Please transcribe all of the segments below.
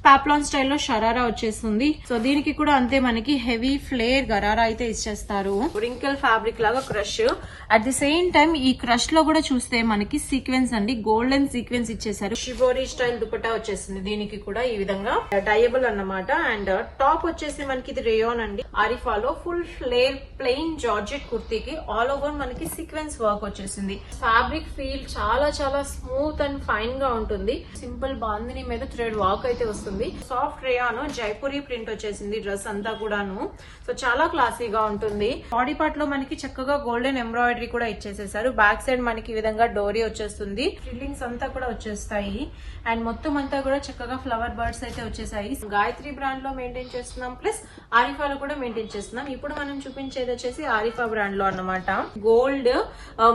పాప్లాన్ స్టైల్లో షరారా వచ్చేస్తుంది. సో దీనికి కూడా అంతే మనకి హెవీ ఫ్లేర్ గరారా అయితే ఇచ్చేస్తారు. రింకిల్ ఫ్యాబ్రిక్ లాగా crush. At the same time ఈ క్రష్ లో కూడా చూస్తే మనకి సీక్వెన్స్ అండి, గోల్డెన్ సీక్వెన్స్ ఇచ్చేసారు. షిబోరి స్టైల్ దుపట్టా వచ్చేసింది దీనికి కూడా ఈ విధంగా డయబుల్ అన్నమాట. అండ్ టాప్ వచ్చేసి మనకి ఇది రేయాన్ అండి, ఆరిఫాలో ఫుల్ ఫ్లేర్ ప్లెయిన్ జార్జెట్ కుర్తీకి ఆల్ ఓవర్ మనకి సీక్వెన్స్ వర్క్ వచ్చేసింది. ఫ్యాబ్రిక్ ఫీల్ చాలా చాలా స్మూత్ అండ్ ఫైన్ గా ఉంటుంది. సింపుల్ బాందిని మీద థ్రెడ్ వర్క్ అయితే వస్తుంది. సాఫ్ట్ రేయాన్ జైపూరి ప్రింట్ వచ్చేసింది డ్రెస్ అంతా కూడాను. సో చాలా క్లాసీగా ఉంటుంది. బాడీ పార్ట్ లో మనకి చక్కగా గోల్డెన్ ఎంబ్రాయిడరీ కూడా ఇచ్చేసేసారు. బ్యాక్ సైడ్ మనకి ఈ విధంగా డోరీ వచ్చేస్తుంది. ఫ్రిల్లింగ్స్ అంతా కూడా వచ్చేస్తాయి. అండ్ మొత్తం అంతా కూడా చక్కగా ఫ్లవర్ బర్డ్స్ అయితే వచ్చేసాయి. గాయత్రి బ్రాండ్ లో మెయింటైన్ చేస్తున్నాం, ప్లస్ ఆరిఫాలో కూడా మెయింటైన్ చేస్తున్నాం. ఇప్పుడు మనం చూపించేది వచ్చేసి ఆరిఫా బ్రాండ్ లో అన్నమాట. గోల్డ్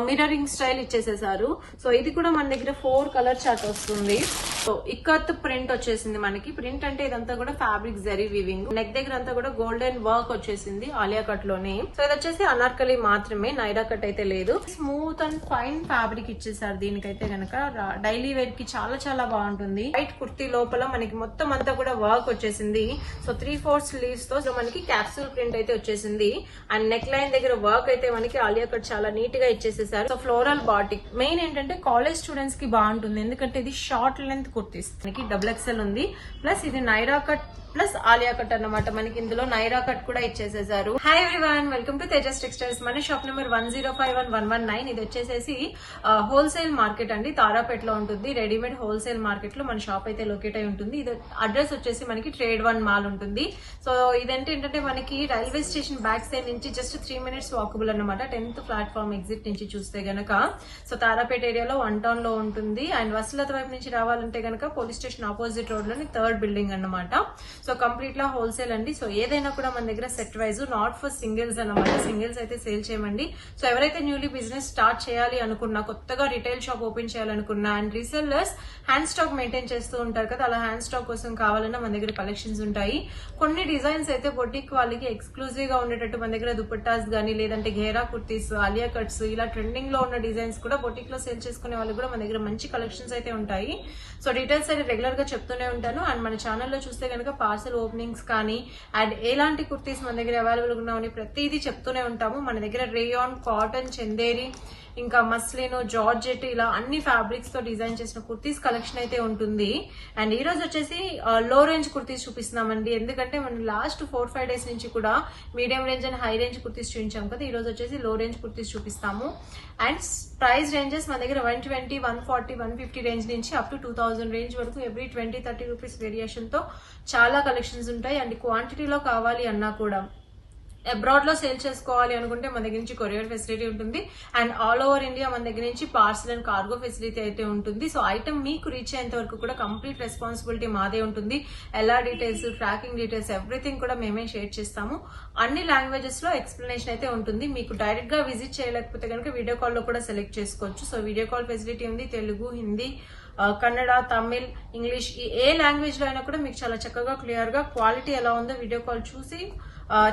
మిర్రరింగ్ స్టైల్ ఇచ్చేసేసారు. సో ఇది కూడా మన దగ్గర 4 కలర్ చార్ట్ వస్తుంది. సో ఇక్కత్ ప్రింట్ వచ్చేసింది మనకి. ప్రింట్ అంటే ఇదంతా కూడా ఫ్యాబ్రిక్ జరీ వీవింగ్. నెక్ దగ్గర అంతా కూడా గోల్డెన్ వర్క్ వచ్చేసింది ఆలియా కట్ లోనే. సో ఇది వచ్చేసి అనార్కలి మాత్రమే, నైరా కట్ అయితే లేదు. స్మూత్ అండ్ ఫైన్ ఫ్యాబ్రిక్ ఇచ్చేసారు. దీనికైతే గనక డైలీ వేర్ కి చాలా చాలా బాగుంటుంది. వైట్ కుర్తీ లోపల మనకి మొత్తం అంతా కూడా వర్క్ వచ్చేసింది. సో 3/4 స్లీవ్స్ తో మనకి క్యాప్సూల్ ప్రింట్ అయితే వచ్చేసింది. అండ్ నెక్ లైన్ దగ్గర వర్క్ అయితే మనకి ఆలియా కట్ చాలా నీట్ గా ఇచ్చేసేసారు. సో ఫ్లోరల్ బాటిక్ మెయిన్ ఏంటంటే కాలేజ్ స్టూడెంట్స్ కి బాగుంటుంది, ఎందుకంటే ఇది షార్ట్ లెంత్ కుర్తీస్. మనకి XXL ఉంది, ప్లస్ ఇది Naira cut plus Alia cut అన్నమాట. మనకి ఇందులో నైరా కట్ కూడా ఇచ్చేసేసారు. Hi everyone, welcome to Tejas textiles. మన షాప్ నెంబర్ 1051-119. ఇది వచ్చేసేసి హోల్సేల్ మార్కెట్ అండి, తారాపేట్ లో ఉంటుంది. రెడీమేడ్ హోల్సేల్ మార్కెట్ లో మన షాప్ అయితే లొకేట్ అయి ఉంటుంది. ఇది అడ్రస్ వచ్చేసి మనకి ట్రేడ్ 1 మాల్ ఉంటుంది. సో ఇదేంటంటే మనకి రైల్వే స్టేషన్ బ్యాక్ సైడ్ నుంచి జస్ట్ 3 minutes వాకబుల్ అన్నమాట. 10th ప్లాట్ఫామ్ ఎగ్జిట్ నుంచి చూస్తే గనక. సో తారాపేట ఏరియాలో 1 town లో ఉంటుంది. అండ్ వసలత వైపు నుంచి రావాలంటే గనక పోలీస్ స్టేషన్ ఆపోజిట్ రోడ్ లోని 3rd బిల్డింగ్ అన్నమాట. సో కంప్లీట్ లా హోల్సేల్ అండి. సో ఏదైనా కూడా మన దగ్గర set wise, not for singles అన్నమాట. సింగిల్స్ అయితే సేల్ చేయమండి. సో ఎవరైతే న్యూలీ బిజినెస్ స్టార్ట్ చేయాలి అనుకున్నా, కొత్తగా రిటైల్ షాప్ ఓపెన్ చేయాలనుకున్నా, and resellers hand stock maintain చేస్తూ ఉంటారు కదా, అలా హ్యాండ్ స్టాక్ కోసం కావాలన్నా మన దగ్గర కలెక్షన్స్ ఉంటాయి. కొన్ని డిజైన్స్ అయితే బొటిక్ వాళ్ళకి ఎక్స్క్లూజివ్ గా ఉండేటట్టు మన దగ్గర దుపట్టాస్ గానీ, లేదంటే ఘేరా కుర్తీస్, ఆలియా కట్స్, ఇలా ట్రెండింగ్ లో ఉన్న డిజైన్స్ కూడా బొటిక్ లో సేల్ చేసుకునే వాళ్ళు కూడా మన దగ్గర మంచి కలెక్షన్స్ అయితే ఉంటాయి. సో డీటెయిల్స్ అయితే రెగ్యులర్ గా చెప్తూనే ఉంటాను. అండ్ మన ఛానల్లో చూస్తే కనుక పార్సల్ ఓపెనింగ్స్ కానీ, అండ్ ఎలాంటి కుర్తీస్ మన దగ్గర అవైలబుల్ ఉన్నామని ప్రతిదీ చెప్తూనే ఉంటాము. మన దగ్గర రేయాన్, కాటన్, చందేరి, ఇంకా మస్లిన్, జార్జెట్, ఇలా అన్ని ఫ్యాబ్రిక్స్ తో డిజైన్ చేసిన కుర్తీస్ కలెక్షన్ అయితే ఉంటుంది. అండ్ ఈ రోజు వచ్చేసి లో రేంజ్ కుర్తీస్ చూపిస్తున్నామండి. ఎందుకంటే మనం లాస్ట్ 4-5 days నుంచి కూడా medium range and high range kurtis చూపించాం కదా, ఈ రోజు వచ్చేసి లో రేంజ్ కుర్తీస్ చూపిస్తాము. అండ్ ప్రైస్ రేంజెస్ మన దగ్గర 120, 140, 150 రేంజ్ నుంచి అప్ టు 2000 రేంజ్ వరకు ఎవ్రీ 20-30 రూపీస్ వేరియేషన్ తో చాలా కలెక్షన్స్ ఉంటాయి. అండ్ క్వాంటిటీలో కావాలి అన్నా కూడా, అబ్రాడ్ లో సేల్ చేసుకోవాలి అనుకుంటే మన దగ్గర నుంచి కొరియర్ ఫెసిలిటీ ఉంటుంది. అండ్ ఆల్ ఓవర్ ఇండియా మన దగ్గర నుంచి పార్సల్ అండ్ కార్గో ఫెసిలిటీ అయితే ఉంటుంది. సో ఐటమ్ మీకు రీచ్ అయ్యేంత వరకు కూడా కంప్లీట్ రెస్పాన్సిబిలిటీ మాదే ఉంటుంది. ఎలా డీటెయిల్స్, ట్రాకింగ్ డీటెయిల్స్, ఎవ్రీథింగ్ కూడా మేమే షేర్ చేస్తాము. అన్ని లాంగ్వేజెస్ లో ఎక్స్ప్లెనేషన్ అయితే ఉంటుంది. మీకు డైరెక్ట్ గా విజిట్ చేయలేకపోతే కనుక వీడియో కాల్ లో కూడా సెలెక్ట్ చేసుకోవచ్చు. సో వీడియో కాల్ ఫెసిలిటీ ఉంది. తెలుగు, హిందీ, కన్నడ, తమిళ్, ఇంగ్లీష్, ఏ లాంగ్వేజ్ లో అయినా కూడా మీకు చాలా చక్కగా క్లియర్ గా క్వాలిటీ ఎలా ఉందో వీడియో కాల్ చూసి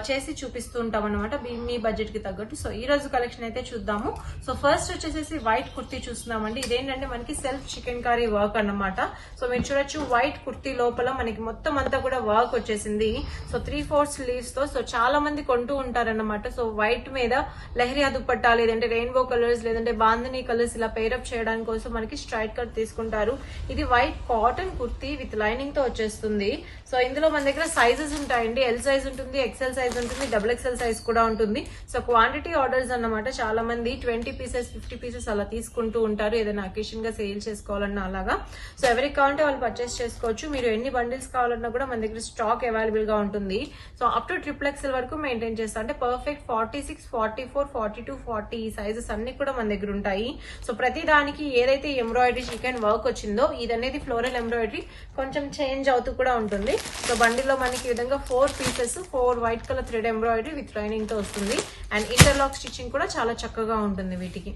చేసి చూపిస్తూ ఉంటాం అనమాట, మీ బడ్జెట్ కి తగ్గట్టు. సో ఈ రోజు కలెక్షన్ అయితే చూద్దాము. సో ఫస్ట్ వచ్చేసి వైట్ కుర్తీ చూస్తున్నామండి. ఇదేంటంటే మనకి సెల్ఫ్ చికెన్ కర్రీ వర్క్ అన్నమాట. సో మీరు చూడొచ్చు, వైట్ కుర్తీ లోపల మనకి మొత్తం అంతా కూడా వర్క్ వచ్చేసింది. సో 3/4 స్లీవ్స్ తో. సో చాలా మంది కొంటూ ఉంటారన్నమాట. సో వైట్ మీద లెహరియా దుపట్టా, లేదంటే రెయిన్బో కలర్స్, లేదంటే బాందిని కలర్స్ ఇలా పేరప్ చేయడానికి కోసం మనకి స్ట్రైట్ కట్ తీసుకుంటారు. ఇది white cotton kurti with lining తో వచ్చేస్తుంది. సో ఇందులో మన దగ్గర సైజెస్ ఉంటాయండి. ఎల్ సైజ్ ఉంటుంది, XL సైజ్ ఉంటుంది, XXL సైజ్ కూడా ఉంటుంది. సో క్వాంటిటీ ఆర్డర్స్ అన్నమాట. చాలా మంది 20 pieces, 50 pieces అలా తీసుకుంటూ ఉంటారు, ఏదైనా అకేషన్ గా సేల్ చేసుకోవాలన్నా అలాగా. సో ఎవరికి కావాలంటే వాళ్ళు పర్చేస్ చేసుకోవచ్చు. మీరు ఎన్ని బండిల్స్ కావాలన్నా కూడా మన దగ్గర స్టాక్ అవైలబుల్ గా ఉంటుంది. సో అప్ టు XXL వరకు మెయింటైన్ చేస్తాం. అంటే పర్ఫెక్ట్ 46, 44, 42, 40 ఈ సైజెస్ అన్ని కూడా మన దగ్గర ఉంటాయి. సో ప్రతి దానికి ఏదైతే ఎంబ్రాయిడరీ చికెన్ వర్క్ వచ్చిందో, ఇది అనేది ఫ్లోరల్ ఎంబ్రాయిడరీ కొంచెం చేంజ్ అవుతూ కూడా ఉంటుంది. సో బండిలో మనకి ఈ విధంగా 4 pieces, 4 white colour thread embroidery with lining తో వస్తుంది. అండ్ ఇంటర్లాక్ స్టిచ్చింగ్ కూడా చాలా చక్కగా ఉంటుంది వీటికి.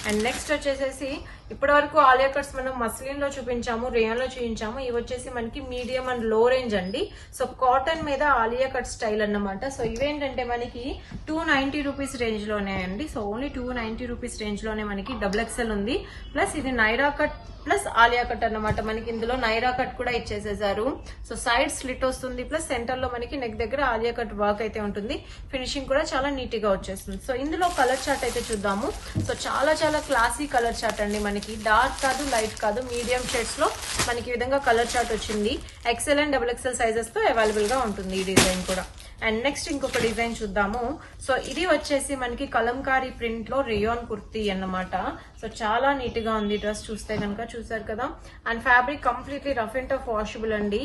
అండ్ నెక్స్ట్ వచ్చేసేసి ఇప్పటి వరకు ఆలియా కట్స్ మనం మస్లిన్ లో చూపించాము, రేయాన్ లో చూపించాము. ఇవి వచ్చేసి మనకి మీడియం అండ్ లో రేంజ్ అండి. సో కాటన్ మీద ఆలియా కట్ స్టైల్ అన్నమాట. సో ఇవేంటంటే మనకి 290 రూపీస్ రేంజ్ లోనే అండి. సో ఓన్లీ 290 రూపీస్ రేంజ్ లోనే మనకి XXL ఉంది. ప్లస్ ఇది Naira cut plus Alia cut అన్నమాట. మనకి ఇందులో నైరా కట్ కూడా ఇచ్చేసేసారు. సో సైడ్ స్లిట్ వస్తుంది, ప్లస్ సెంటర్ లో మనకి నెక్ దగ్గర ఆలియా కట్ వర్క్ అయితే ఉంటుంది. ఫినిషింగ్ కూడా చాలా నీట్ గా వచ్చేస్తుంది. సో ఇందులో కలర్ చార్ట్ అయితే చూద్దాము. సో చాలా చాలా క్లాసీ కలర్ చార్ట్ అండి. మనకి డార్క్ కాదు, లైట్ కాదు, మీడియం షేడ్స్ లో మనకి ఈ విధంగా కలర్ చార్ట్ వచ్చింది. ఎక్సెల్ అండ్ XXL సైజెస్ తో అవైలబుల్ గా ఉంటుంది ఈ డిజైన్ కూడా. అండ్ నెక్స్ట్ ఇంకొక డిజైన్ చూద్దాము. సో ఇది వచ్చేసి మనకి కలంకారీ ప్రింట్ లో రేయాన్ కుర్తీ అన్నమాట. సో చాలా నీట్ గా ఉంది డ్రెస్ చూస్తే కనుక, చూసారు కదా. And fabric completely rough and tough washable అండి.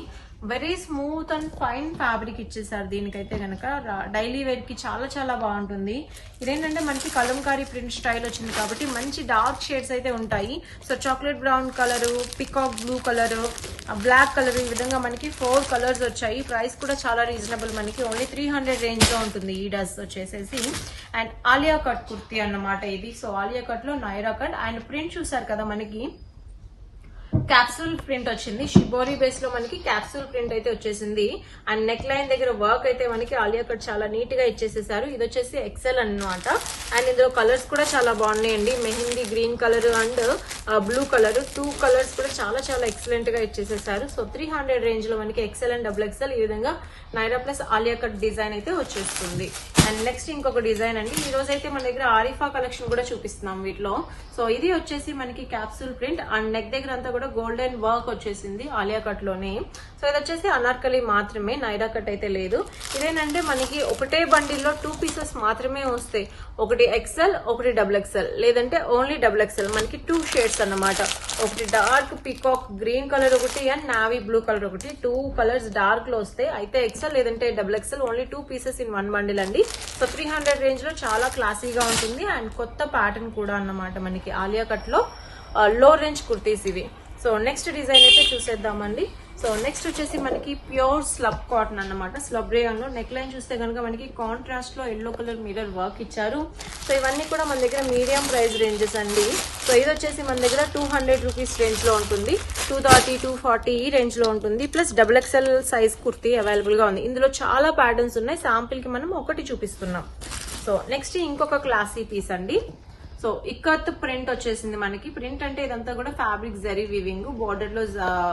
Very smooth and fine fabric ఇచ్చేసారు దీనికైతే కనుక. డైలీ వేర్ కి చాలా చాలా బాగుంటుంది. ఇదేంటంటే మనకి కలంకారీ ప్రింట్ స్టైల్ వచ్చింది కాబట్టి మంచి డార్క్ షేడ్స్ అయితే ఉంటాయి. So chocolate brown colour, peacock blue colour, black colour, ఈ విధంగా మనకి 4 కలర్స్ వచ్చాయి. ప్రైస్ కూడా చాలా రీజనబుల్, మనకి ఓన్లీ 300 రేంజ్ లో ఉంటుంది ఈ డ్రెస్ వచ్చేసేసి. అండ్ ఆలియా కట్ కుర్తీ అన్నమాట ఇది. సో ఆలియా కట్ లో నైరా కట్. అండ్ ప్రింట్ చూసారు కదా, మనకి క్యాప్సూల్ ప్రింట్ వచ్చింది. షిబోరి బేస్ లో మనకి క్యాప్సూల్ ప్రింట్ అయితే వచ్చేసింది. అండ్ నెక్ లైన్ దగ్గర వర్క్ అయితే మనకి ఆలియా కట్ చాలా నీట్ గా ఇచ్చేసేసారు. ఇది వచ్చేసి XL అన్నమాట. అండ్ ఇందులో కలర్స్ కూడా చాలా బాగున్నాయండి. Mehndi green colour and blue colour, 2 colours కూడా చాలా చాలా ఎక్సలెంట్ గా ఇచ్చేసేసారు. సో 300 రేంజ్ లో మనకి XL అండ్ XXL ఈ విధంగా Naira plus Alia cut design అయితే వచ్చేస్తుంది. అండ్ నెక్స్ట్ ఇంకొక డిజైన్ అండి. ఈ రోజు అయితే మన దగ్గర ఆరిఫా కలెక్షన్ కూడా చూపిస్తున్నాం వీటిలో. సో ఇది వచ్చేసి మనకి క్యాప్సూల్ ప్రింట్ అండ్ నెక్ దగ్గర అంతా కూడా గోల్డెన్ వర్క్ వచ్చేసింది ఆలియా కట్ లోనే. సో ఇది వచ్చేసి అనార్కలి మాత్రమే, నైరా కట్ అయితే లేదు. ఇదేంటంటే మనకి ఒకటే బండిల్లో 2 పీసెస్ మాత్రమే వస్తాయి. ఒకటి XL, ఒకటి XXL, లేదంటే ఓన్లీ XXL. మనకి 2 షేడ్స్ అన్నమాట. ఒకటి డార్క్ పికాక్ గ్రీన్ కలర్ ఒకటి అండ్ నావీ బ్లూ కలర్ ఒకటి. 2 కలర్స్ డార్క్ లో వస్తాయి. అయితే XL లేదంటే XXL, only 2 pieces in 1 bundle అండి. సో 300 రేంజ్ లో చాలా క్లాసీగా ఉంటుంది. అండ్ కొత్త ప్యాటర్న్ కూడా అన్నమాట మనకి ఆలియా కట్ లో లో రేంజ్ కుర్తీస్ ఇవి. సో నెక్స్ట్ డిజైన్ అయితే చూసేద్దామండి. సో నెక్స్ట్ వచ్చేసి మనకి ప్యూర్ స్లబ్ కాటన్ అన్నమాట. స్లబ్ రేయాన్ లో నెక్ లైన్ చూస్తే కనుక మనకి కాంట్రాస్ట్ లో ఎల్లో కలర్ మిర్రర్ వర్క్ ఇచ్చారు. సో ఇవన్నీ కూడా మన దగ్గర మీడియం ప్రైస్ రేంజెస్ అండి. సో ఇది వచ్చేసి మన దగ్గర 200 రూపీస్ రేంజ్ లో ఉంటుంది. 230, 240 ఈ రేంజ్ లో ఉంటుంది. Plus XXL size kurti available గా ఉంది. ఇందులో చాలా ప్యాటర్న్స్ ఉన్నాయి. శాంపిల్ కి మనం ఒకటి చూపిస్తున్నాం. సో నెక్స్ట్ ఇంకొక క్లాసీ పీస్ అండి. సో ఇక్కత్ ప్రింట్ వచ్చేసింది మనకి. ప్రింట్ అంటే ఇదంతా కూడా ఫ్యాబ్రిక్ జరీ వీవింగ్, బోర్డర్ లో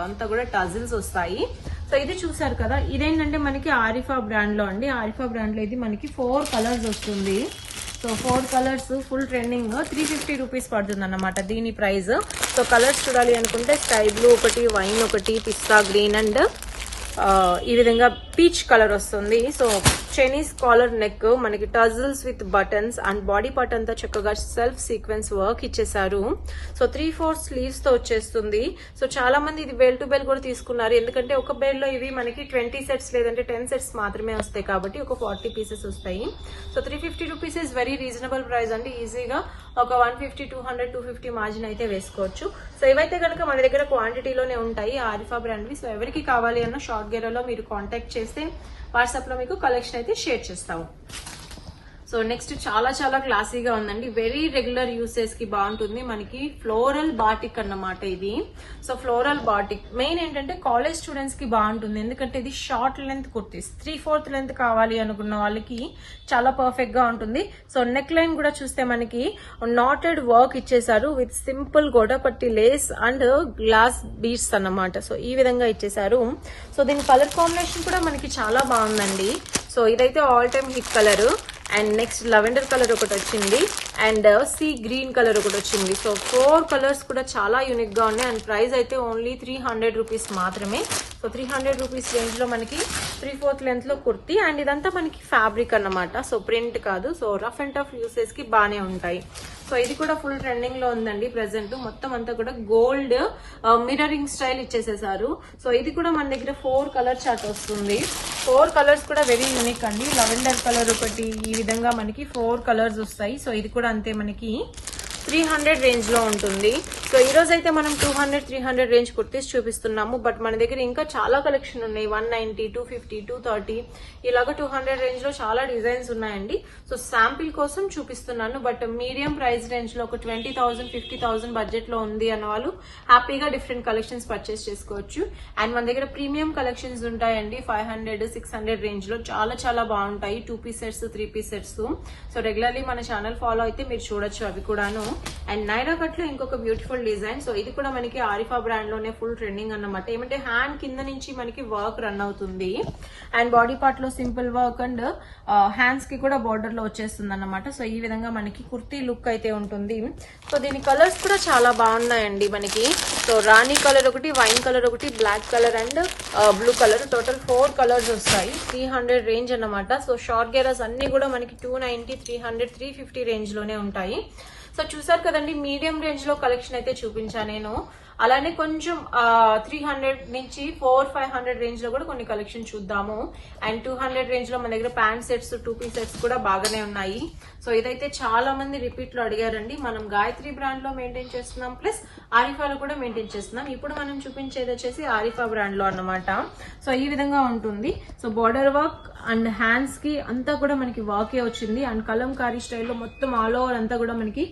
అంతా కూడా టజిల్స్ వస్తాయి. సో ఇది చూసారు కదా, ఇదేంటంటే మనకి ఆరిఫా బ్రాండ్ లో అండి. ఆరిఫా బ్రాండ్ లో ఇది మనకి 4 కలర్స్ వస్తుంది. So 4 colours full trending, 350 rupees పడుతుంది అన్నమాట దీని ప్రైస్. సో కలర్స్ చూడాలి అనుకుంటే స్కై బ్లూ ఒకటి, వైన్ ఒకటి, పిస్తా గ్రీన్ అండ్ ఈ విధంగా పీచ్ కలర్ వస్తుంది. సో చైనీస్ కాలర్ నెక్, మనకి tassels with buttons and body part అంతా చక్కగా సెల్ఫ్ సీక్వెన్స్ వర్క్ ఇచ్చేసారు. సో 3/4 స్లీవ్స్ తో వచ్చేస్తుంది. సో చాలా మంది ఇది బెల్ టు బెల్ కూడా తీసుకున్నారు. ఎందుకంటే ఒక బెల్ లో ఇవి మనకి 20 సెట్స్ లేదంటే 10 సెట్స్ మాత్రమే వస్తాయి కాబట్టి ఒక 40 పీసెస్ వస్తాయి. So 350 rupees is very reasonable price అండి. ఈజీగా ఒక 150, 200, 250 మార్జిన్ అయితే వేసుకోవచ్చు. సో ఇవైతే కనుక మన దగ్గర క్వాంటిటీలోనే ఉంటాయి ఆరిఫా బ్రాండ్వి. సో ఎవరికి కావాలి అన్న షార్ట్ గేరోలో మీరు కాంటాక్ట్ చేస్తే వాట్సాప్ లో మీకు కలెక్షన్ అయితే షేర్ చేస్తాము. సో నెక్స్ట్ చాలా చాలా క్లాసీగా ఉందండి. వెరీ రెగ్యులర్ యూసేజ్ కి బాగుంటుంది. మనకి ఫ్లోరల్ బాటిక్ అన్నమాట ఇది. సో ఫ్లోరల్ బాటిక్ మెయిన్ ఏంటంటే కాలేజ్ స్టూడెంట్స్ కి బాగుంటుంది. ఎందుకంటే ఇది షార్ట్ లెంత్ కుర్తీస్, 3/4 లెంత్ కావాలి అనుకున్న వాళ్ళకి చాలా పర్ఫెక్ట్ గా ఉంటుంది. సో నెక్ లైన్ కూడా చూస్తే మనకి నాటెడ్ వర్క్ ఇచ్చేసారు విత్ సింపుల్ గోడపట్టి లేస్ అండ్ గ్లాస్ బీడ్స్ అన్నమాట. సో ఈ విధంగా ఇచ్చేసారు. సో దీని కలర్ కాంబినేషన్ కూడా మనకి చాలా బాగుందండి. సో ఇదైతే all time hit colour. And next lavender colour ఒకటి వచ్చింది అండ్ సీ గ్రీన్ కలర్ ఒకటి వచ్చింది. సో 4 కలర్స్ కూడా చాలా యూనిక్ గా ఉన్నాయి. అండ్ ప్రైస్ అయితే ఓన్లీ 300 రూపీస్ మాత్రమే. సో 300 రూపీస్ రేంజ్ లో మనకి 3/4 లెంత్ లో కుర్తీ. అండ్ ఇదంతా మనకి ఫ్యాబ్రిక్ అన్నమాట. సో ప్రింట్ కాదు. So rough and tough usage కి బాగానే ఉంటాయి. సో ఇది కూడా ఫుల్ ట్రెండింగ్ లో ఉందండి ప్రెసెంట్. మొత్తం అంతా కూడా గోల్డ్ మిర్రరింగ్ స్టైల్ ఇచ్చేసేసారు. సో ఇది కూడా మన దగ్గర 4 కలర్ చార్ట్ వస్తుంది. 4 కలర్స్ కూడా వెరీ యూనిక్ అండి. లెవెండర్ కలర్ ఒకటి, ఈ విధంగా మనకి 4 కలర్స్ వస్తాయి. సో ఇది కూడా అంతే మనకి 300 రేంజ్ లో ఉంటుంది. సో ఈ రోజు అయితే మనం 200, 300 రేంజ్ కుర్తీస్ చూపిస్తున్నాము. బట్ మన దగ్గర ఇంకా చాలా కలెక్షన్ ఉన్నాయి. 190, 250, 230 ఇలాగా 200 రేంజ్ లో చాలా డిజైన్స్ ఉన్నాయండి. సో శాంపిల్ కోసం చూపిస్తున్నాను. బట్ మీడియం ప్రైస్ రేంజ్ లో ఒక 20,000, 50,000 బడ్జెట్ లో ఉంది అన్న వాళ్ళు హ్యాపీగా డిఫరెంట్ కలెక్షన్స్ పర్చేస్ చేసుకోవచ్చు. అండ్ మన దగ్గర ప్రీమియం కలెక్షన్స్ ఉంటాయండి. 500, 600 రేంజ్ లో చాలా చాలా బాగుంటాయి. 2 piece sets, 3 piece sets. So regularly మన ఛానల్ ఫాలో అయితే మీరు చూడొచ్చు అవి కూడాను. అండ్ నైరా కట్ లో ఇంకొక బ్యూటిఫుల్ బ్యూటిఫుల్ డిజైన్. సో ఇది కూడా మనకి ఆరిఫా బ్రాండ్ లోనే ఫుల్ ట్రెండింగ్ అన్నమాట. ఏమంటే హ్యాండ్ కింద నుంచి మనకి వర్క్ రన్ అవుతుంది అండ్ బాడీ పార్ట్ లో సింపుల్ వర్క్ అండ్ హ్యాండ్స్ కి కూడా బార్డర్ లో వచ్చేస్తుంది అన్నమాట. సో ఈ విధంగా మనకి కుర్తీ లుక్ అయితే ఉంటుంది. సో దీని కలర్స్ కూడా చాలా బాగున్నాయండి మనకి. సో రాణి కలర్ ఒకటి, వైన్ కలర్ ఒకటి, black colour and blue colour, total 4 colours వస్తాయి. 300 రేంజ్ అన్నమాట. సో షార్ట్ గేరాస్ అన్ని కూడా మనకి 290, 300, 350 రేంజ్ లోనే ఉంటాయి. సో చూసారు కదండి, మీడియం రేంజ్ లో కలెక్షన్ అయితే చూపించాను నేను. అలానే కొంచెం 300 నుంచి 400-500 రేంజ్ లో కూడా కొన్ని కలెక్షన్ చూద్దాము. అండ్ 200 రేంజ్ లో మన దగ్గర ప్యాంట్ సెట్స్, 2 పీస్ సెట్స్ కూడా బాగానే ఉన్నాయి. సో ఇదైతే చాలా మంది రిపీట్ లో అడిగారండి. మనం గాయత్రి బ్రాండ్ లో మెయింటైన్ చేస్తున్నాం, ప్లస్ ఆరిఫాలో కూడా మెయింటైన్ చేస్తున్నాం. ఇప్పుడు మనం చూపించేది వచ్చేసి ఆరిఫా బ్రాండ్ లో అన్నమాట. సో ఈ విధంగా ఉంటుంది. So border work and hands కి అంతా కూడా మనకి వర్కే వచ్చింది. అండ్ కలంకారీ స్టైల్లో మొత్తం ఆల్ ఓవర్ అంతా కూడా మనకి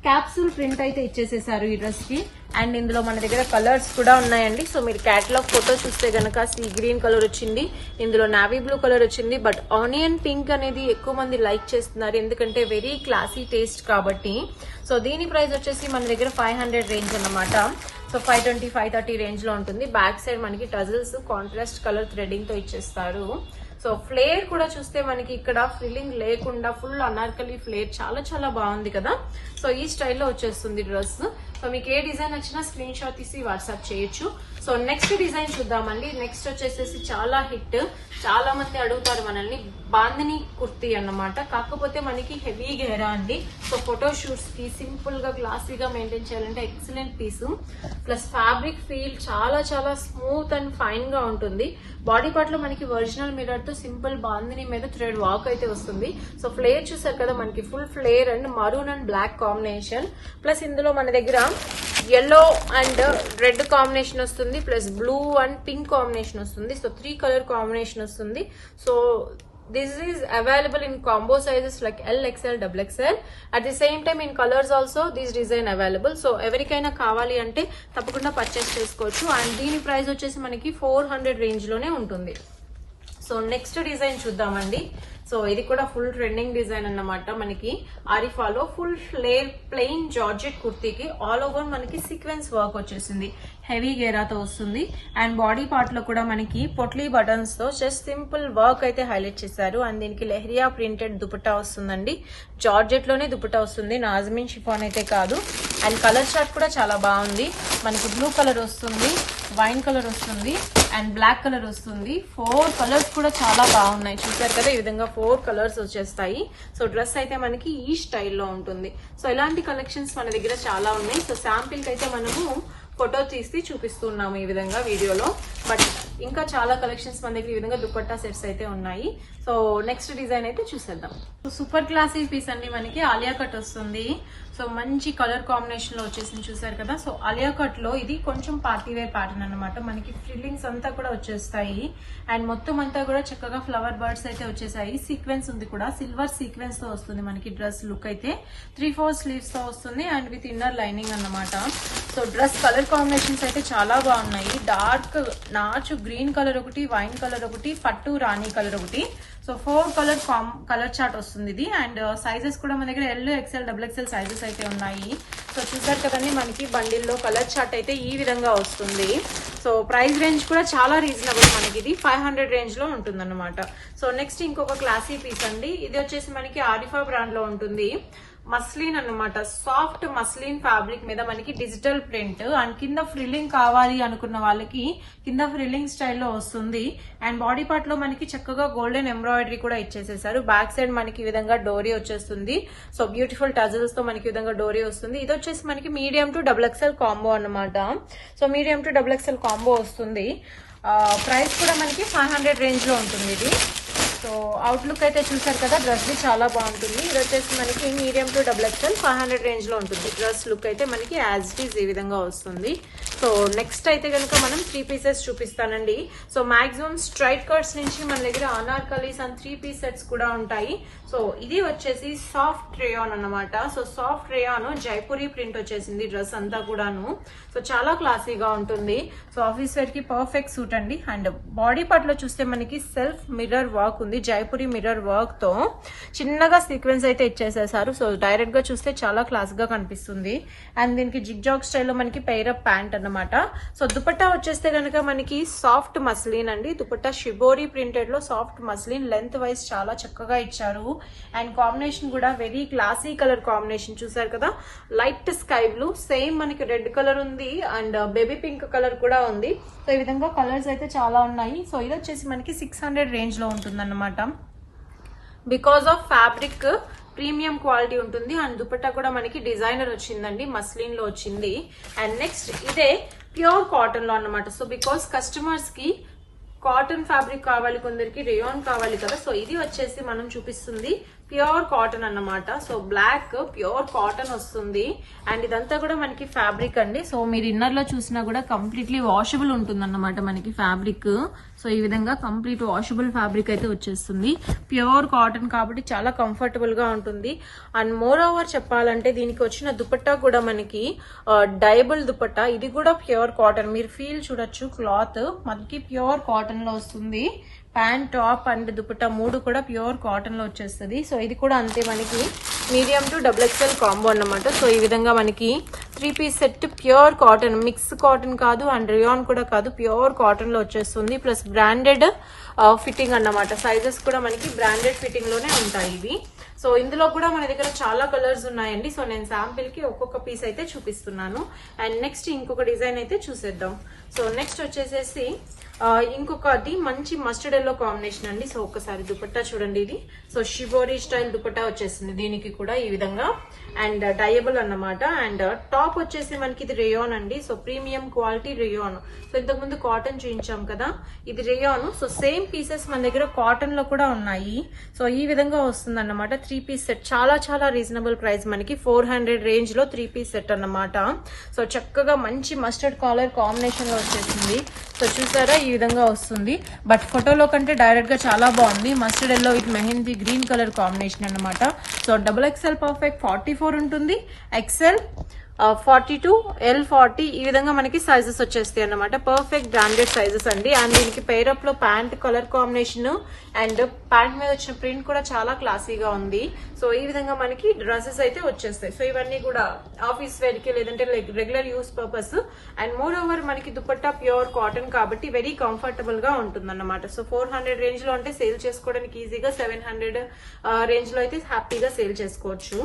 క్యాప్సూల్ ప్రింట్ అయితే ఇచ్చేసేసారు ఈ డ్రెస్ కి. అండ్ ఇందులో మన దగ్గర కలర్స్ కూడా ఉన్నాయండి. సో మీరు క్యాటలాగ్ ఫోటో చూస్తే గనక సీ గ్రీన్ కలర్ వచ్చింది, ఇందులో నావీ బ్లూ కలర్ వచ్చింది. బట్ ఆనియన్ పింక్ అనేది ఎక్కువ మంది లైక్ చేస్తున్నారు, ఎందుకంటే వెరీ క్లాసీ టేస్ట్ కాబట్టి. సో దీని ప్రైస్ వచ్చేసి మన దగ్గర 500 రేంజ్ అన్నమాట. సో 520, 530 రేంజ్ లో ఉంటుంది. బ్యాక్ సైడ్ మనకి టజల్స్ కాంట్రాస్ట్ కలర్ థ్రెడింగ్ తో ఇచ్చేస్తారు. సో ఫ్లేర్ కూడా చూస్తే మనకి ఇక్కడ ఫ్రిల్లింగ్ లేకుండా ఫుల్ అనార్కలి ఫ్లేర్ చాలా చాలా బాగుంది కదా. సో ఈ స్టైల్లో వచ్చేస్తుంది డ్రెస్. సో మీకు ఏ డిజైన్ వచ్చినా స్క్రీన్ షాట్ తీసి వాట్సాప్ చేయొచ్చు. సో నెక్స్ట్ డిజైన్ చూద్దామండి. నెక్స్ట్ వచ్చేసేసి చాలా హిట్, చాలా మంది అడుగుతారు మనల్ని, బాందిని కుర్తీ అన్నమాట. కాకపోతే మనకి హెవీ గేరా అండి. సో ఫోటో షూట్స్ కి సింపుల్ గా క్లాసీగా మెయింటైన్ చేయాలంటే excellent piece. Plus fabric feel చాలా చాలా స్మూత్ అండ్ ఫైన్ గా ఉంటుంది. బాడీ పార్ట్ లో మనకి ఒరిజినల్ మిర్రర్ తో సింపుల్ బాందిని మీద థ్రెడ్ వాక్ అయితే వస్తుంది. సో ఫ్లేర్ చూసారు కదా, మనకి full flare and maroon and black combination. Plus ఇందులో మన దగ్గర yellow అండ్ రెడ్ కాంబినేషన్ వస్తుంది, plus blue and pink combination వస్తుంది. సో 3 కలర్ కాంబినేషన్ వస్తుంది. So this is available in combo sizes like L, XL, XXL. At the same time in colors also this design available. So ఎవరికైనా కావాలి అంటే తప్పకుండా purchase చేసుకోవచ్చు. And దీని price వచ్చేసి మనకి 400 రేంజ్ లోనే ఉంటుంది. సో నెక్స్ట్ డిజైన్ చూద్దామండి. సో ఇది కూడా ఫుల్ ట్రెండింగ్ డిజైన్ అన్నమాట. మనకి ఆరిఫాలో ఫుల్ ఫ్లేర్ ప్లెయిన్ జార్జెట్ కుర్తీకి ఆల్ ఓవర్ మనకి సీక్వెన్స్ వర్క్ వచ్చేసింది, హెవీ గేరాతో వస్తుంది. అండ్ బాడీ పార్ట్ లో కూడా మనకి పొట్లీ బటన్స్ తో జస్ట్ సింపుల్ వర్క్ అయితే హైలైట్ చేశారు. అండ్ దీనికి లెహరియా ప్రింటెడ్ దుపట్టా వస్తుందండి. జార్జెట్ లోనే దుపట్టా వస్తుంది, నాజ్మిన్ షిఫాన్ అయితే కాదు. అండ్ కలర్ చార్ట్ కూడా చాలా బాగుంది. మనకి బ్లూ కలర్ వస్తుంది, వైన్ కలర్ వస్తుంది అండ్ బ్లాక్ కలర్ వస్తుంది. 4 కలర్స్ కూడా చాలా బాగున్నాయి. చూసారు కదా, ఈ విధంగా 4 కలర్స్ వచ్చేస్తాయి. సో డ్రెస్ అయితే మనకి ఈ స్టైల్లో ఉంటుంది. సో ఇలాంటి కలెక్షన్స్ మన దగ్గర చాలా ఉన్నాయి. సో శాంపిల్ కి అయితే మనము ఫోటో తీసి చూపిస్తున్నాము ఈ విధంగా వీడియోలో. బట్ ఇంకా చాలా కలెక్షన్స్ మన దగ్గర ఈ విధంగా దుపట్టా సెట్స్ అయితే ఉన్నాయి. సో నెక్స్ట్ డిజైన్ అయితే చూసేద్దాం. సూపర్ క్లాసీ పీస్ అండి, మనకి ఆలియా కట్ వస్తుంది. సో మంచి కలర్ కాంబినేషన్ లో వచ్చేసింది, చూసారు కదా. సో ఆలియా కట్ లో ఇది కొంచెం పార్టీ వేర్ ప్యాటర్న్ అనమాట. మనకి ఫ్రిల్లింగ్స్ అంతా కూడా వచ్చేస్తాయి అండ్ మొత్తం అంతా కూడా చక్కగా ఫ్లవర్ బర్డ్స్ అయితే వచ్చేసాయి. సీక్వెన్స్ ఉంది కూడా, సిల్వర్ సీక్వెన్స్ తో వస్తుంది మనకి డ్రెస్ లుక్ అయితే. 3/4 స్లీవ్స్ తో వస్తుంది అండ్ విత్ ఇన్నర్ లైనింగ్ అన్నమాట. సో డ్రెస్ కలర్ కాంబినేషన్స్ అయితే చాలా బాగున్నాయి. డార్క్ నాచు గ్రీన్ కలర్ ఒకటి, వైన్ కలర్ ఒకటి, పట్టు రాణి కలర్ ఒకటి. సో 4 కలర్ చార్ట్ వస్తుంది ఇది. అండ్ సైజెస్ కూడా మన దగ్గర L, XL, XXL సైజెస్ అయితే ఉన్నాయి. సో చూసారు కదండి, మనకి బండిల్లో కలర్ చార్ట్ అయితే ఈ విధంగా వస్తుంది. సో ప్రైస్ రేంజ్ కూడా చాలా రీజనబుల్, మనకి ఇది 500 రేంజ్ లో ఉంటుంది అనమాట. సో నెక్స్ట్ ఇంకొక క్లాసీ పీస్ అండి. ఇది వచ్చేసి మనకి ఆరిఫా బ్రాండ్ లో ఉంటుంది. మస్లిన్ అన్నమాట, సాఫ్ట్ మస్లిన్ ఫ్యాబ్రిక్ మీద మనకి డిజిటల్ ప్రింట్ అండ్ కింద ఫ్రిల్లింగ్ కావాలి అనుకున్న వాళ్ళకి కింద ఫ్రిల్లింగ్ స్టైల్లో వస్తుంది. అండ్ బాడీ పార్ట్ లో మనకి చక్కగా గోల్డెన్ ఎంబ్రాయిడరీ కూడా ఇచ్చేసేసారు. బ్యాక్ సైడ్ మనకి ఈ విధంగా డోరీ వచ్చేస్తుంది. సో బ్యూటిఫుల్ టజల్స్ తో మనకి ఈ విధంగా డోరీ వస్తుంది. ఇది వచ్చేసి మనకి మీడియం టు XXL కాంబో అన్నమాట. So medium to XXL combo వస్తుంది. ప్రైస్ కూడా మనకి 500 రేంజ్ లో ఉంటుంది ఇది. సో అవుట్లుక్ అయితే చూసారు కదా, డ్రెస్ ది చాలా బాగుంటుంది. ఇది వచ్చేసి మనకి మీడియం టు XXL 500 రేంజ్ లో ఉంటుంది. డ్రెస్ లుక్ అయితే మనకి యాజ్ ఇట్ ఈజ్ ఈ విధంగా వస్తుంది. సో నెక్స్ట్ అయితే కనుక మనం 3 పీసెస్ చూపిస్తానండి. సో మాక్సిమం స్ట్రైట్ కట్స్ నుంచి మన దగ్గర అనార్కలీస్ అండ్ 3 పీస్ సెట్స్ కూడా ఉంటాయి. సో ఇది వచ్చేసి సాఫ్ట్ రేయాన్ అన్నమాట. So soft rayon Jaipuri print వచ్చేసింది డ్రెస్ అంతా కూడాను. సో చాలా క్లాసీగా ఉంటుంది. సో ఆఫీస్ వేర్ కి పర్ఫెక్ట్ సూట్ అండి. అండ్ బాడీ పార్ట్ లో చూస్తే మనకి సెల్ఫ్ మిర్రర్ వర్క్ ఉంది, జైపూరి మిర్రర్ వర్క్ తో చిన్నగా సీక్వెన్స్ అయితే ఇచ్చేసేసారు. సో డైరెక్ట్ గా చూస్తే చాలా క్లాస్ గా కనిపిస్తుంది. అండ్ దీనికి జిగ్ జాగ్ స్టైల్లో మనకి పైరప్ ప్యాంట్ అన్నమాట. సో దుపట్టా వచ్చేస్తే కనుక మనకి సాఫ్ట్ మస్లిన్ అండి. దుపట్టా షిబోరి ప్రింటెడ్ లో సాఫ్ట్ మస్లిన్ లెంత్ వైజ్ చాలా చక్కగా ఇచ్చారు. అండ్ కాంబినేషన్ కూడా వెరీ క్లాసీ కలర్ కాంబినేషన్ చూసారు కదా, లైట్ స్కై బ్లూ, సేమ్ మనకి రెడ్ కలర్ ఉంది అండ్ బేబీ పింక్ కలర్ కూడా ఉంది. సో ఈ విధంగా కలర్స్ అయితే చాలా ఉన్నాయి. సో ఇది వచ్చేసి మనకి 600 రేంజ్ లో ఉంటుంది అన్నమాట. Because of fabric premium quality ఉంటుంది. అండ్ దుపట్టా కూడా మనకి డిజైనర్ వచ్చిందండి, మస్లిన్ లో వచ్చింది. అండ్ నెక్స్ట్ ఇదే ప్యూర్ కాటన్ లో అన్నమాట. సో బికాస్ కస్టమర్స్ కి కాటన్ ఫ్యాబ్రిక్ కావాలి, కొందరికి రేయాన్ కావాలి కదా. సో ఇది వచ్చేసి మనం చూపిస్తుంది ప్యూర్ కాటన్ అన్నమాట. సో బ్లాక్ ప్యూర్ కాటన్ వస్తుంది. అండ్ ఇదంతా కూడా మనకి ఫ్యాబ్రిక్ అండి. సో మీరు ఇన్నర్ లో చూసినా కూడా కంప్లీట్లీ వాషబుల్ ఉంటుంది అన్నమాట మనకి ఫ్యాబ్రిక్. సో ఈ విధంగా కంప్లీట్ వాషబుల్ ఫ్యాబ్రిక్ అయితే వచ్చేస్తుంది. ప్యూర్ కాటన్ కాబట్టి చాలా కంఫర్టబుల్ గా ఉంటుంది. అండ్ మోర్ ఓవర్ చెప్పాలంటే దీనికి వచ్చిన దుపట్టా కూడా మనకి డయబుల్ దుపట్టా, ఇది కూడా ప్యూర్ కాటన్. మీరు ఫీల్ చూడొచ్చు, క్లాత్ మనకి ప్యూర్ కాటన్ లో వస్తుంది. ప్యాంట్, టాప్ అండ్ దుపట్టా 3 కూడా ప్యూర్ కాటన్ లో వచ్చేస్తుంది. సో ఇది కూడా అంతే మనకి మీడియం టు XXL కాంబో అన్నమాట. సో ఈ విధంగా మనకి 3 piece set pure cotton, mix cotton కాదు అండ్ రేయాన్ కూడా కాదు, ప్యూర్ కాటన్ లో వచ్చేస్తుంది. ప్లస్ బ్రాండెడ్ ఫిట్టింగ్ అన్నమాట. సైజెస్ కూడా మనకి బ్రాండెడ్ ఫిట్టింగ్ లోనే ఉంటాయి ఇవి. సో ఇందులో కూడా మన దగ్గర చాలా కలర్స్ ఉన్నాయండి. సో నేను శాంపిల్ కి ఒక్కొక్క పీస్ అయితే చూపిస్తున్నాను. అండ్ నెక్స్ట్ ఇంకొక డిజైన్ అయితే చూసేద్దాం. సో నెక్స్ట్ వచ్చేసేసి ఇంకొకటి మంచి మస్టర్డ్ ఎల్లో కాంబినేషన్ అండి. సో ఒక్కసారి దుపట్టా చూడండి, ఇది సో షిబోరి స్టైల్ దుపట్టా వచ్చేసింది దీనికి కూడా ఈ విధంగా. అండ్ డయబుల్ అన్నమాట. అండ్ టాప్ వచ్చేసి మనకి ఇది రేయాన్ అండి. So premium quality rayon. So ఇంతకు ముందు కాటన్ చూపించాం కదా, ఇది రేయాన్. సో సేమ్ పీసెస్ మన దగ్గర కాటన్ లో కూడా ఉన్నాయి. సో ఈ విధంగా వస్తుంది అన్నమాట 3 పీస్ సెట్. చాలా చాలా రీజనబుల్ ప్రైస్, మనకి 400 రేంజ్ లో 3 పీస్ సెట్ అన్నమాట. సో చక్కగా మంచి మస్టర్డ్ కలర్ కాంబినేషన్ లో వచ్చేసింది. సో చూసారా ఈ విధంగా వస్తుంది. బట్ ఫోటోలో కంటే డైరెక్ట్ గా చాలా బాగుంది. Mustard yellow with mehndi green colour combination అన్నమాట. సో XXL పర్ఫెక్ట్ 44 ఉంటుంది, XL 42, L 40 ఈ విధంగా మనకి సైజెస్ వచ్చేస్తాయి అన్నమాట. పర్ఫెక్ట్ బ్రాండెడ్ సైజెస్ అండి. అండ్ దీనికి పేరప్ లో pant colour combination and pant మీద వచ్చిన ప్రింట్ కూడా చాలా క్లాసీగా ఉంది. సో ఈ విధంగా మనకి డ్రెస్సెస్ అయితే వచ్చేస్తాయి. సో ఇవన్నీ కూడా ఆఫీస్ వేర్ కి లేదంటే regular use purpose. And more over మనకి దుపట్టా ప్యూర్ కాటన్ కాబట్టి వెరీ కంఫర్టబుల్ గా ఉంటుంది అన్నమాట. సో 400 రేంజ్ లో అంటే సేల్ చేసుకోవడానికి ఈజీగా 700 రేంజ్ లో అయితే హ్యాపీగా సేల్ చేసుకోవచ్చు.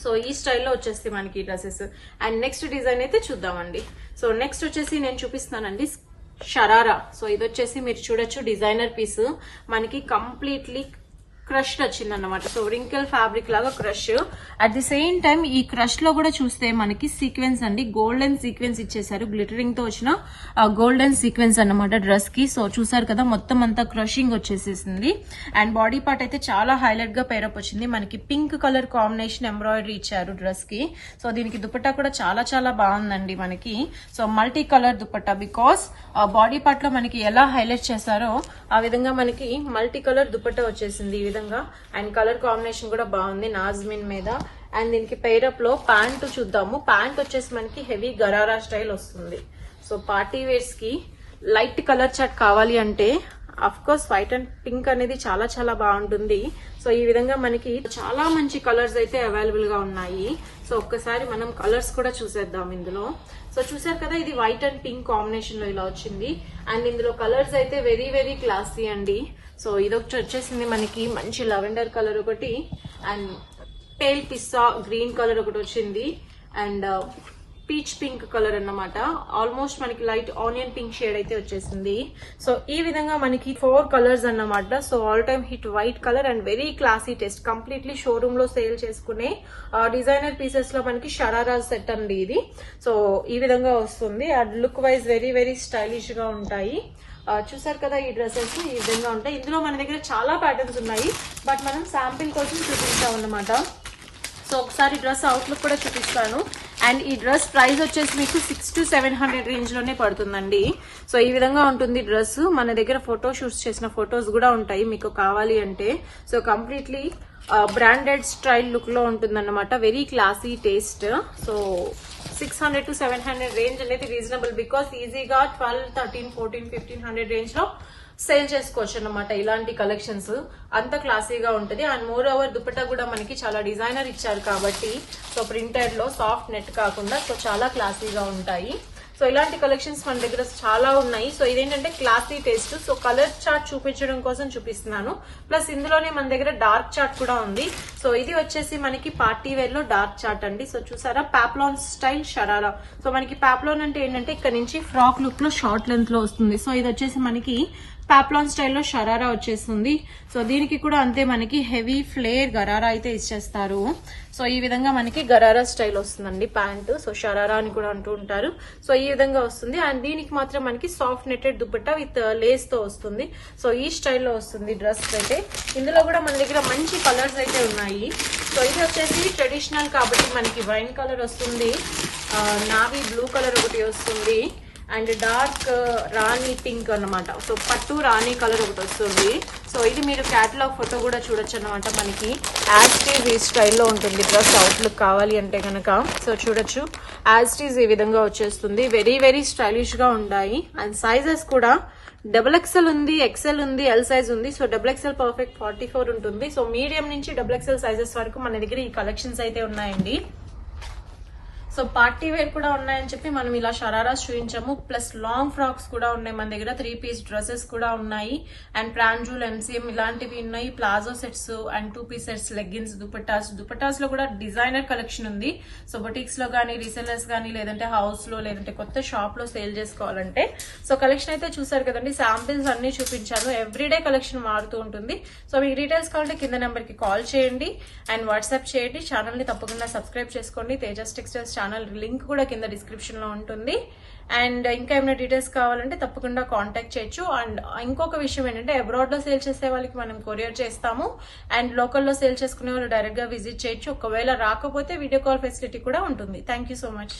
సో ఈ స్టైల్లో వచ్చేసి మనకి డ్రెస్సెస్. అండ్ నెక్స్ట్ డిజైన్ అయితే చూద్దామండి. సో నెక్స్ట్ వచ్చేసి నేను చూపిస్తానండి షరారా. సో ఇది వచ్చేసి మీరు చూడొచ్చు డిజైనర్ పీస్, మనకి కంప్లీట్లీ క్రష్ వచ్చింది అన్నమాట. సో రింకిల్ ఫ్యాబ్రిక్ లాగా crush. At the same time ఈ క్రష్ లో కూడా చూస్తే మనకి సీక్వెన్స్ అండి, గోల్డెన్ సీక్వెన్స్ ఇచ్చేసారు. గ్లిటరింగ్ తో వచ్చిన గోల్డెన్ సీక్వెన్స్ అన్నమాట డ్రెస్ కి. సో చూసారు కదా మొత్తం అంతా క్రషింగ్ వచ్చేసేసింది. అండ్ బాడీ పార్ట్ అయితే చాలా హైలైట్ గా పేరప్ వచ్చింది. మనకి పింక్ కలర్ కాంబినేషన్ ఎంబ్రాయిడరీ ఇచ్చారు డ్రెస్ కి. సో దీనికి దుపట్టా కూడా చాలా చాలా బాగుందండి మనకి. So multi colour dupatta, because body part లో మనకి ఎలా హైలైట్ చేశారో ఆ విధంగా మనకి మల్టీ కలర్ దుపట్టా వచ్చేసింది ఈ విధంగా. అండ్ కలర్ కాంబినేషన్ కూడా బాగుంది నాజ్మిన్ మీద. అండ్ దీనికి పైరప్ లో ప్యాంట్ చూద్దాము. ప్యాంట్ వచ్చేసి మనకి హెవీ గరారా స్టైల్ వస్తుంది. సో పార్టీ వేర్స్ కి లైట్ కలర్ చాట్ కావాలి అంటే of course white and pink అనేది చాలా చాలా బాగుంటుంది. సో ఈ విధంగా మనకి చాలా మంచి కలర్స్ అయితే అవైలబుల్ గా ఉన్నాయి. సో ఒక్కసారి మనం కలర్స్ కూడా చూసేద్దాం ఇందులో. సో చూసారు కదా ఇది వైట్ అండ్ పింక్ కాంబినేషన్ లో ఇలా వచ్చింది. అండ్ ఇందులో కలర్స్ అయితే వెరీ వెరీ క్లాసీ అండి. సో ఇదొకటి వచ్చేసింది మనకి మంచి లెవెండర్ కలర్ ఒకటి, and pale pista green colour ఒకటి వచ్చింది, అండ్ పీచ్ పింక్ కలర్ అన్నమాట. ఆల్మోస్ట్ మనకి లైట్ ఆనియన్ పింక్ షేడ్ అయితే వచ్చేసింది. సో ఈ విధంగా మనకి 4 కలర్స్ అన్నమాట. So all time hit white colour and very classy test. Completely showroom లో సేల్ చేసుకునే డిజైనర్ పీసెస్ లో మనకి షరారా సెట్ అండి ఇది. సో ఈ విధంగా వస్తుంది. And look wise very very stylish గా ఉంటాయి. చూసారు కదా ఈ డ్రెస్సెస్ ఈ విధంగా ఉంటాయి. ఇందులో మన దగ్గర చాలా ప్యాటర్న్స్ ఉన్నాయి, బట్ మనం శాంపిల్ కోసం చూపిస్తాం అన్నమాట. సో ఒకసారి డ్రెస్ అవుట్లుక్ కూడా చూపిస్తాను. అండ్ ఈ డ్రెస్ ప్రైస్ వచ్చేసి మీకు 600 to 700 రేంజ్ లోనే పడుతుందండి. సో ఈ విధంగా ఉంటుంది డ్రెస్. మన దగ్గర ఫోటో షూట్స్ చేసిన ఫొటోస్ కూడా ఉంటాయి మీకు కావాలి అంటే. So completely branded style look లో ఉంటుందన్నమాట. Very classy taste. So 600 to 700 range అనేది రీజనబుల్, బికాస్ ఈజీగా 12, 13, 14, 1500 రేంజ్ లో సేల్ చేసుకోవచ్చు అన్నమాట. ఇలాంటి కలెక్షన్స్ అంత క్లాసీగా ఉంటుంది. అండ్ మోర్ ఓవర్ దుపట్టా కూడా మనకి చాలా డిజైనర్ ఇచ్చారు కాబట్టి, సో ప్రింటెడ్ లో సాఫ్ట్ నెట్ కాకుండా సో చాలా క్లాసీగా ఉంటాయి. సో ఇలాంటి కలెక్షన్స్ మన దగ్గర చాలా ఉన్నాయి. సో ఇదేంటంటే classy taste. So colour chart చూపించడం కోసం చూపిస్తున్నాను. ప్లస్ ఇందులోనే మన దగ్గర డార్క్ చార్ట్ కూడా ఉంది. సో ఇది వచ్చేసి మనకి పార్టీ వేర్ లో డార్క్ చార్ట్ అండి. సో చూసారా, పాప్లాన్ స్టైల్ షరారా. సో మనకి పాప్లాన్ అంటే ఏంటంటే ఇక్కడ నుంచి ఫ్రాక్ లుక్ లో షార్ట్ లెంత్ లో వస్తుంది. సో ఇది వచ్చేసి మనకి పాప్లాన్ స్టైల్లో షరారా వచ్చేస్తుంది. సో దీనికి కూడా అంతే మనకి హెవీ ఫ్లేర్ గరారా అయితే ఇచ్చేస్తారు. సో ఈ విధంగా మనకి గరారా స్టైల్ వస్తుందండి ప్యాంటు. సో షరారా అని కూడా అంటూ ఉంటారు. సో ఈ విధంగా వస్తుంది. అండ్ దీనికి మాత్రం మనకి soft netted dupatta with lace తో వస్తుంది. సో ఈ స్టైల్లో వస్తుంది డ్రెస్ అయితే. ఇందులో కూడా మన దగ్గర మంచి కలర్స్ అయితే ఉన్నాయి. సో ఇది వచ్చేసి ట్రెడిషనల్ కాబట్టి మనకి వైన్ కలర్ వస్తుంది, నావీ బ్లూ కలర్ ఒకటి వస్తుంది, అండ్ డార్క్ రాణి పింక్ అన్నమాట. సో పట్టు రాణి కలర్ ఒకటి వస్తుంది. సో ఇది మీరు క్యాటలాగ్ ఫోటో కూడా చూడొచ్చు అనమాట. మనకి యాజ్టీజ్ ఈ స్టైల్లో ఉంటుంది డ్రెస్. అవుట్లుక్ కావాలి అంటే కనుక సో చూడొచ్చు. యాజ్టీజ్ ఈ విధంగా వచ్చేస్తుంది. వెరీ వెరీ స్టైలిష్ గా ఉంటాయి. అండ్ సైజెస్ కూడా XXL ఉంది, XL ఉంది, L సైజ్ ఉంది. సో XXL పర్ఫెక్ట్ 44 ఉంటుంది. సో మీడియం నుంచి XXL సైజెస్ వరకు మన దగ్గర ఈ కలెక్షన్స్ అయితే ఉన్నాయండి. సో పార్టీ వేర్ కూడా ఉన్నాయని చెప్పి మనం ఇలా షరారాస్ చూపించాము. ప్లస్ లాంగ్ ఫ్రాక్స్ కూడా ఉన్నాయి మన దగ్గర. 3 పీస్ డ్రెస్సెస్ కూడా ఉన్నాయి. అండ్ ప్రాంజూల్, MCM ఇలాంటివి ఉన్నాయి. Palazzo sets and 2 piece sets, leggings, dupattas లో కూడా డిజైనర్ కలెక్షన్ ఉంది. సో బొటిక్స్ లో కానీ, రీసెల్లర్స్ కానీ, లేదంటే హౌస్ లో, లేదంటే కొత్త షాప్ లో సేల్ చేసుకోవాలంటే సో కలెక్షన్ అయితే చూసారు కదండి. శాంపిల్స్ అన్ని చూపించాను. ఎవ్రీడే కలెక్షన్ మారుతూ ఉంటుంది. సో మీకు డీటెయిల్స్ కావాలంటే కింద నెంబర్ కి కాల్ చేయండి అండ్ వాట్సాప్ చేయండి. ఛానల్ ని తప్పకుండా సబ్స్క్రైబ్ చేసుకోండి. తేజస్ టెక్స్టైల్స్ ఛానల్ లింక్ కూడా కింద డిస్క్రిప్షన్ లో ఉంటుంది. అండ్ ఇంకా ఏమైనా డీటెయిల్స్ కావాలంటే తప్పకుండా కాంటాక్ట్ చేయొచ్చు. అండ్ ఇంకొక విషయం ఏంటంటే అబ్రాడ్ లో సేల్ చేసే వాళ్ళకి మనం కొరియర్ చేస్తాము. అండ్ లోకల్లో సేల్ చేసుకునే వాళ్ళు డైరెక్ట్ గా విజిట్ చేయొచ్చు. ఒకవేళ రాకపోతే వీడియో కాల్ ఫెసిలిటీ కూడా ఉంటుంది. Thank you so much.